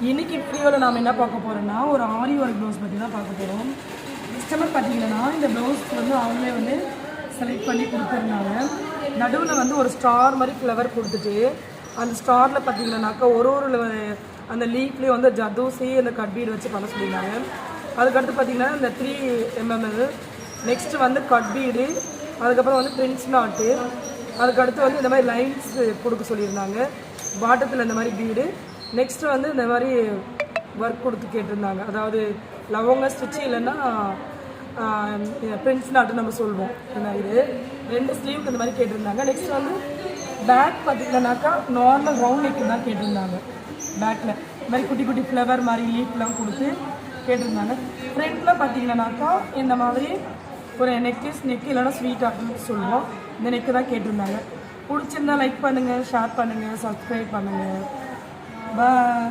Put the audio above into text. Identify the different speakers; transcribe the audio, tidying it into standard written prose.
Speaker 1: இன்னைக்கு வீடியோவில் நாம் என்ன பார்க்க போகிறோம்னா ஒரு ஆரி ஒர்க் ப்ளவுஸ் பற்றி தான் பார்க்க போகிறோம். கஸ்டமர் பார்த்தீங்கன்னா இந்த ப்ளவுஸ் வந்து அவங்களே வந்து செலக்ட் பண்ணி கொடுத்துருந்தாங்க. நடுவில் வந்து ஒரு ஸ்டார் மாதிரி ஃப்ளவர் கொடுத்துட்டு அந்த ஸ்டாரில் பார்த்தீங்கன்னாக்கா ஒரு அந்த லீஃப்லேயே வந்து ஜதூசி அந்த கட் பீடு வச்சு பண்ண சொல்லியிருந்தாங்க. அதுக்கடுத்து பார்த்தீங்கன்னா இந்த 3mm, நெக்ஸ்ட்டு வந்து கட் பீடு, அதுக்கப்புறம் வந்து பிரின்ஸ் நாட்டு, அதுக்கடுத்து வந்து இந்த மாதிரி லைன்ஸ் கொடுக்க சொல்லியிருந்தாங்க. பாட்டத்தில் இந்த மாதிரி பீடு, நெக்ஸ்ட்டு வந்து இந்த மாதிரி ஒர்க் கொடுத்து கேட்டிருந்தாங்க. அதாவது லவங்க ஸ்டிச்சு இல்லைன்னா பிரின்ஸ் நாட்டு நம்ம சொல்லுவோம். இது 2 ஸ்லீவுக்கு இந்த மாதிரி கேட்டிருந்தாங்க. நெக்ஸ்ட் வந்து பேக் பார்த்தீங்கன்னாக்கா நார்மல் ரவுண்ட் நெக்கு தான் கேட்டிருந்தாங்க. பேக்கில் இந்த மாதிரி குட்டி குட்டி ஃப்ளவர் மாதிரி லீஃப்லாம் கொடுத்து கேட்டிருந்தாங்க. ஃப்ரண்ட்டில் பார்த்தீங்கன்னாக்கா இந்த மாதிரி ஒரு நெக்லஸ் நெக்கு இல்லைன்னா ஸ்வீட் அப்படின்னு சொல்லுவோம். இந்த நெக்கு தான் கேட்டிருந்தாங்க. பிடிச்சிருந்தா லைக் பண்ணுங்கள், ஷேர் பண்ணுங்கள், சப்ஸ்கிரைப் பண்ணுங்கள். பாய்.